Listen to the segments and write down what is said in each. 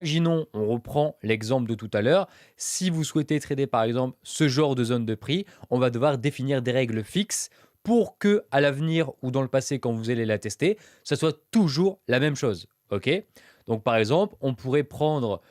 Imaginons, on reprend l'exemple de tout à l'heure. Si vous souhaitez trader par exemple ce genre de zone de prix, on va devoir définir des règles fixes pour que à l'avenir ou dans le passé quand vous allez la tester, ça soit toujours la même chose. OK? Donc par exemple, on pourrait prendre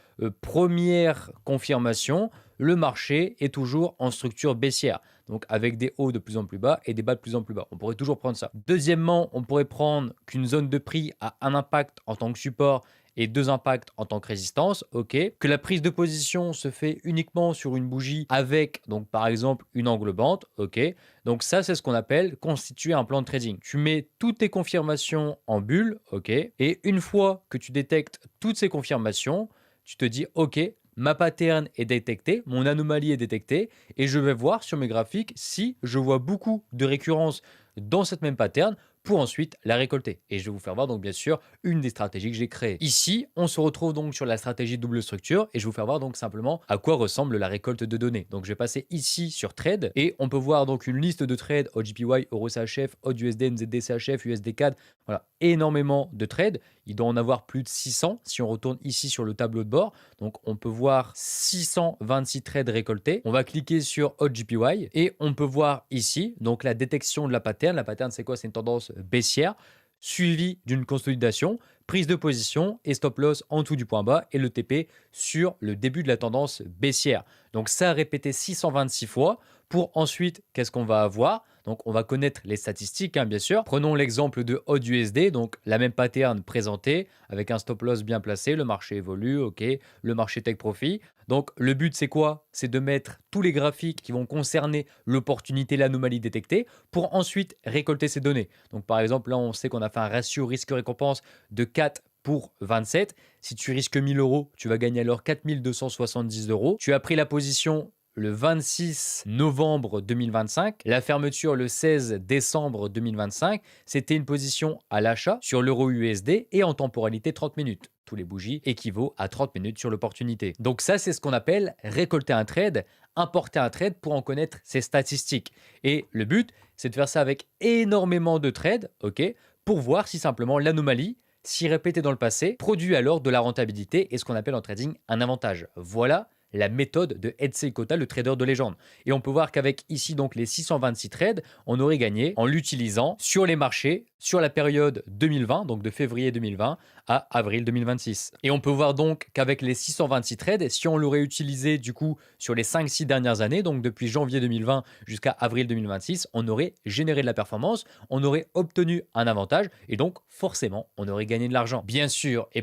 première confirmation, le marché est toujours en structure baissière. Donc avec des hauts de plus en plus bas et des bas de plus en plus bas. On pourrait toujours prendre ça. Deuxièmement, on pourrait prendre qu'une zone de prix a un impact en tant que support et deux impacts en tant que résistance, ok. Que la prise de position se fait uniquement sur une bougie avec, donc par exemple, une englobante, ok. Donc ça, c'est ce qu'on appelle constituer un plan de trading. Tu mets toutes tes confirmations en bulle, ok. Et une fois que tu détectes toutes ces confirmations, tu te dis, ok, ma pattern est détectée, mon anomalie est détectée, et je vais voir sur mes graphiques si je vois beaucoup de récurrence dans cette même pattern pour ensuite la récolter. Et je vais vous faire voir donc bien sûr une des stratégies que j'ai créées. Ici, on se retrouve donc sur la stratégie double structure et je vais vous faire voir donc simplement à quoi ressemble la récolte de données. Donc je vais passer ici sur Trade et on peut voir donc une liste de trades OGPY, EuroCHF, AUDUSD, NZD CHF, USD CAD, voilà, énormément de trades. Il doit en avoir plus de 600 si on retourne ici sur le tableau de bord. Donc on peut voir 626 trades récoltés. On va cliquer sur OGPY et on peut voir ici donc la détection de la pattern. La pattern c'est quoi? C'est une tendance baissière suivie d'une consolidation, prise de position et stop loss en dessous du point bas et le TP sur le début de la tendance baissière. Donc ça a répété 626 fois pour ensuite, qu'est-ce qu'on va avoir? Donc on va connaître les statistiques, hein, bien sûr. Prenons l'exemple de AUDUSD, donc la même pattern présentée avec un stop loss bien placé, le marché évolue, ok, le marché take profit. Donc le but c'est quoi? C'est de mettre tous les graphiques qui vont concerner l'opportunité, l'anomalie détectée pour ensuite récolter ces données. Donc par exemple là on sait qu'on a fait un ratio risque-récompense de 4 pour 27. Si tu risques 1000 euros, tu vas gagner alors 4270 euros. Tu as pris la position le 26 novembre 2025, la fermeture le 16 décembre 2025, c'était une position à l'achat sur l'euro USD et en temporalité 30 minutes. Tous les bougies équivaut à 30 minutes sur l'opportunité. Donc ça, c'est ce qu'on appelle récolter un trade, importer un trade pour en connaître ses statistiques. Et le but, c'est de faire ça avec énormément de trades, ok, pour voir si simplement l'anomalie, si répétée dans le passé, produit alors de la rentabilité et ce qu'on appelle en trading un avantage. Voilà la méthode de Etsy Kota, le trader de légende. Et on peut voir qu'avec ici donc les 626 trades, on aurait gagné en l'utilisant sur les marchés sur la période 2020, donc de février 2020 à avril 2026. Et on peut voir donc qu'avec les 626 trades, si on l'aurait utilisé du coup sur les 5-6 dernières années, donc depuis janvier 2020 jusqu'à avril 2026, on aurait généré de la performance, on aurait obtenu un avantage et donc forcément on aurait gagné de l'argent. Bien sûr, et